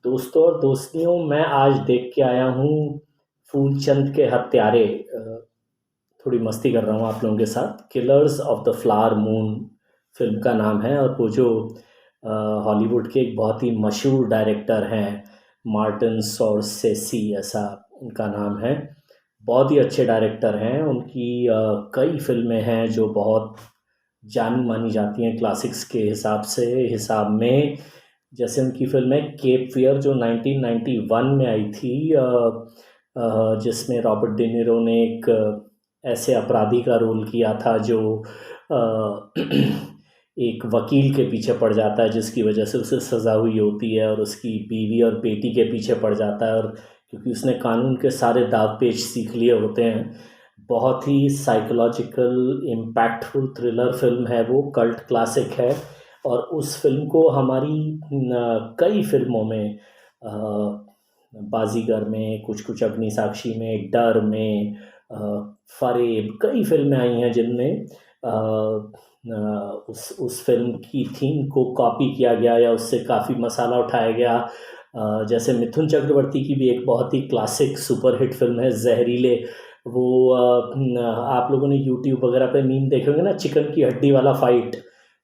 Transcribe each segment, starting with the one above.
दोस्तों और दोस्तियों, मैं आज देख के आया हूँ फूलचंद के हत्यारे। थोड़ी मस्ती कर रहा हूँ आप लोगों के साथ। Killers of the flower moon film का नाम है, और वो जो हॉलीवुड के एक बहुत ही मशहूर डायरेक्टर हैं, मार्टिन स्कॉर्सेसी, ऐसा उनका नाम है। बहुत ही अच्छे डायरेक्टर हैं। उनकी कई फिल्में हैं जो बहुत जानी मानी जाती हैं क्लासिक्स के हिसाब में। जैसे उनकी फिल्म है केप फियर, जो 1991 में आई थी, जिसमें रॉबर्ट de नीरो ने एक ऐसे अपराधी का रोल किया था जो अ, एक वकील के पीछे पड़ जाता है, जिसकी वजह से उसे सज़ा हुई होती है, और उसकी बीवी और बेटी के पीछे पड़ जाता है। और क्योंकि उसने कानून के सारे दाव पेच सीख लिए होते हैं। बहुत ही साइकोलॉजिकल इम्पैक्टफुल थ्रिलर फिल्म है वो, कल्ट क्लासिक है। और उस फिल्म को हमारी कई फिल्मों में, बाजीगर में, कुछ कुछ, अग्नि साक्षी में, डर में, फरेब, कई फिल्में आई हैं जिनमें उस फिल्म की थीम को कॉपी किया गया या उससे काफ़ी मसाला उठाया गया। जैसे मिथुन चक्रवर्ती की भी एक बहुत ही क्लासिक सुपर हिट फिल्म है जहरीले। वो आप लोगों ने यूट्यूब वगैरह पे मीम देखे होंगे ना, चिकन की हड्डी वाला फाइट।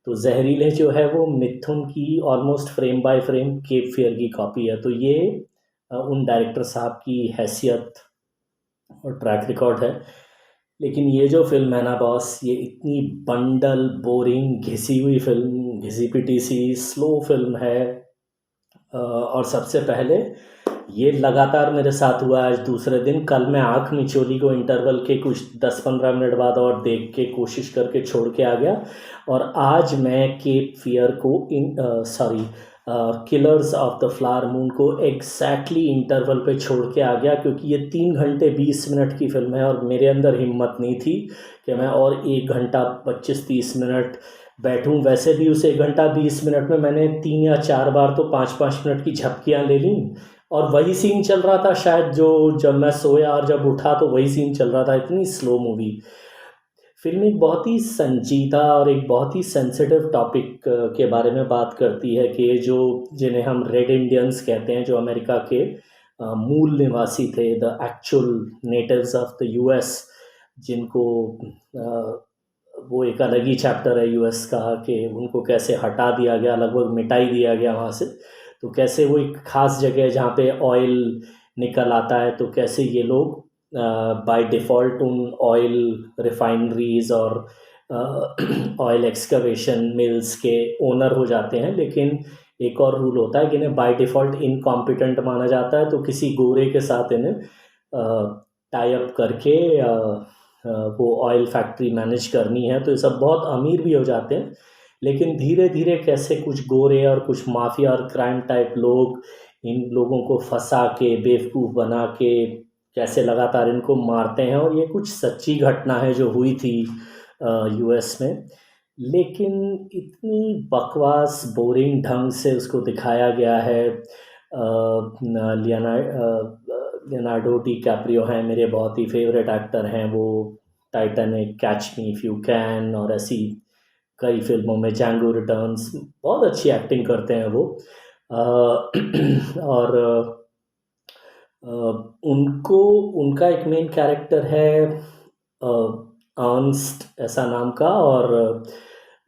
तो जहरीले जो है वो मिथुन की almost frame by frame Cape Fear की कॉपी है। तो ये उन डायरेक्टर साहब की हैसियत और ट्रैक रिकॉर्ड है। लेकिन ये जो फिल्म है ना बॉस, ये इतनी बंडल बोरिंग घिसी हुई फिल्म, घिसी पिटी सी स्लो फिल्म है। और सबसे पहले ये लगातार मेरे साथ हुआ है आज दूसरे दिन। कल मैं आँख मिचोली को इंटरवल के कुछ 10-15 मिनट बाद और देख के कोशिश करके छोड़ के आ गया। और आज मैं केप फियर को sorry, killers of the flower moon को एग्जैक्टली इंटरवल पे छोड़ के आ गया, क्योंकि ये 3 घंटे 20 मिनट की फिल्म है और मेरे अंदर हिम्मत नहीं थी कि मैं और 1 घंटा 25-30 मिनट बैठूं। वैसे भी उस 1 घंटा 20 मिनट में मैंने 3 या 4 बार तो 5-5 मिनट की झपकियां ले ली। और वही सीन चल रहा था शायद, जो जब मैं सोया और जब उठा तो वही सीन चल रहा था। इतनी स्लो मूवी। फिल्म एक बहुत ही संजीदा और एक बहुत ही सेंसिटिव टॉपिक के बारे में बात करती है, कि जो जिन्हें हम रेड इंडियंस कहते हैं, जो अमेरिका के मूल निवासी थे, the actual natives of the US, जिनको वो एक अलग ही चैप्टर है यूएस का, कि उनको कैसे हटा दिया गया, लगभग मिटाई दिया गया वहाँ से। तो कैसे वो एक खास जगह है जहाँ पे ऑयल निकल आता है, तो कैसे ये लोग बाय डिफ़ॉल्ट उन ऑयल रिफाइनरीज और ऑयल एक्सकवेशन मिल्स के ओनर हो जाते हैं। लेकिन एक और रूल होता है कि इन्हें बाय डिफ़ॉल्ट इनकॉम्पिटेंट माना जाता है, तो किसी गोरे के साथ इन्हें टाई अप करके वो ऑयल फैक्ट्री मैनेज करनी है। तो ये सब बहुत अमीर भी हो जाते हैं। लेकिन धीरे धीरे कैसे कुछ गोरे और कुछ माफिया और क्राइम टाइप लोग इन लोगों को फंसा के, बेवकूफ़ बना के, कैसे लगातार इनको मारते हैं। और ये कुछ सच्ची घटना है जो हुई थी यूएस में। लेकिन इतनी बकवास बोरिंग ढंग से उसको दिखाया गया है। लियोनार्डो डी कैप्रियो हैं, मेरे बहुत ही फेवरेट एक्टर हैं वो। Titanic, catch me if you can और ऐसी कई फिल्मों में, जैंगो रिटर्न्स, बहुत अच्छी एक्टिंग करते हैं वो। और अ, उनको उनका एक मेन कैरेक्टर है अर्नस्ट, ऐसा नाम का। और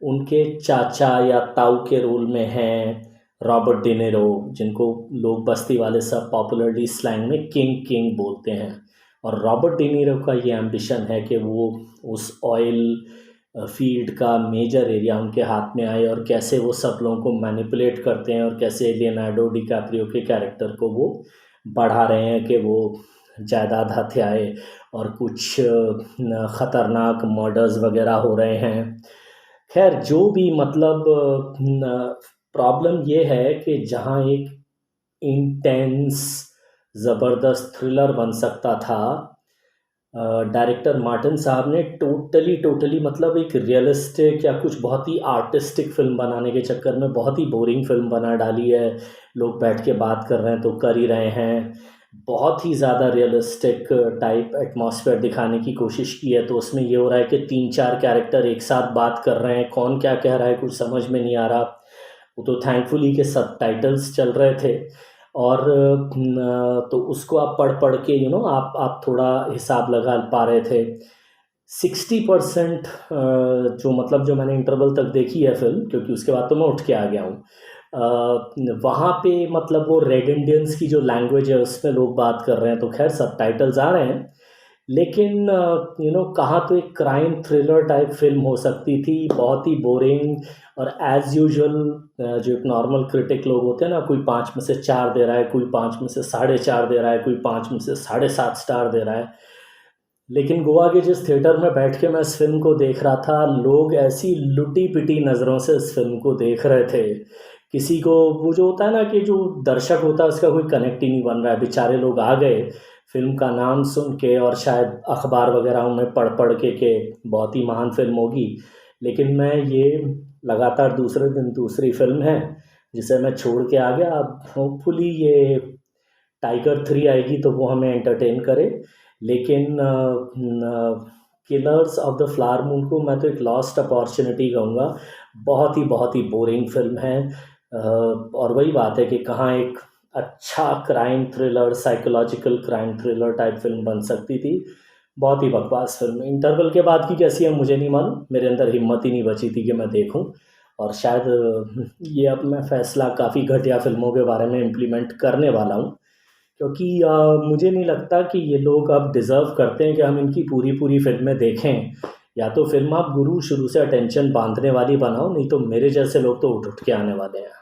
उनके चाचा या ताऊ के रोल में हैं रॉबर्ट de नीरो, जिनको लोग बस्ती वाले सब पॉपुलरली स्लैंग में किंग किंग बोलते हैं। और रॉबर्ट de नीरो का ये एम्बिशन है कि वो उस ऑयल फील्ड का मेजर एरिया उनके हाथ में आए, और कैसे वो सब लोगों को मैनिपुलेट करते हैं, और कैसे लियोनार्डो डी कैप्रियो के कैरेक्टर को वो बढ़ा रहे हैं कि वो जायदाद हथियाए, और कुछ ख़तरनाक मर्डर्स वगैरह हो रहे हैं। खैर, जो भी मतलब, प्रॉब्लम ये है कि जहाँ एक इंटेंस ज़बरदस्त थ्रिलर बन सकता था, डायरेक्टर मार्टिन साहब ने टोटली टोटली मतलब एक रियलिस्टिक या कुछ बहुत ही आर्टिस्टिक फिल्म बनाने के चक्कर में बहुत ही बोरिंग फिल्म बना डाली है। लोग बैठ के बात कर रहे हैं तो कर ही रहे हैं। बहुत ही ज़्यादा रियलिस्टिक टाइप एटमॉस्फेयर दिखाने की कोशिश की है, तो उसमें ये हो रहा है कि 3-4 कैरेक्टर एक साथ बात कर रहे हैं, कौन क्या कह रहा है कुछ समझ में नहीं आ रहा। वो तो थैंकफुली के सबटाइटल्स चल रहे थे। और तो उसको आप पढ़ के आप थोड़ा हिसाब लगा पा रहे थे। 60% जो मतलब जो मैंने इंटरवल तक देखी है फिल्म, क्योंकि उसके बाद तो मैं उठ के आ गया हूँ। वहाँ पे मतलब वो रेड इंडियंस की जो लैंग्वेज है उसमें लोग बात कर रहे हैं, तो खैर सबटाइटल्स आ रहे हैं, लेकिन कहाँ तो एक क्राइम थ्रिलर टाइप फिल्म हो सकती थी, बहुत ही बोरिंग। और एज यूजुअल जो एक नॉर्मल क्रिटिक लोग होते हैं ना, कोई 5 में से 4 दे रहा है, कोई 5 में से 4.5 दे रहा है, कोई 5 में से 7.5 स्टार दे रहा है। लेकिन गोवा के जिस थिएटर में बैठ के मैं इस फिल्म को देख रहा था, लोग ऐसी लुटी पिटी नज़रों से इस फिल्म को देख रहे थे। किसी को वो जो होता है ना कि जो दर्शक होता है उसका कोई कनेक्ट ही नहीं बन रहा है, बेचारे लोग आ गए फिल्म का नाम सुन के और शायद अखबार वगैरह में पढ़ पढ़ के बहुत ही महान फिल्म होगी। लेकिन मैं ये लगातार दूसरे दिन दूसरी फिल्म है जिसे मैं छोड़ के आ गया। अब होपफुली ये टाइगर 3 आएगी तो वो हमें एंटरटेन करे, लेकिन killers of the flower moon को मैं तो एक लॉस्ट अपॉर्चुनिटी कहूँगा। बहुत ही बोरिंग फिल्म है। और वही बात है कि कहाँ एक अच्छा crime thriller, psychological crime thriller type film बन सकती थी। बहुत ही बकवास फिल्म। इंटरवल के बाद की कैसी है मुझे नहीं मालूम, मेरे अंदर हिम्मत ही नहीं बची थी कि मैं देखूं। और शायद ये अब मैं फैसला काफ़ी घटिया फिल्मों के बारे में इम्प्लीमेंट करने वाला हूँ, क्योंकि मुझे नहीं लगता कि ये लोग अब डिज़र्व करते हैं कि हम इनकी पूरी पूरी फिल्में देखें। या तो फिल्म आप गुरु शुरू से अटेंशन बांधने वाली बनाओ, नहीं तो मेरे जैसे लोग तो उठ उठ के आने वाले हैं।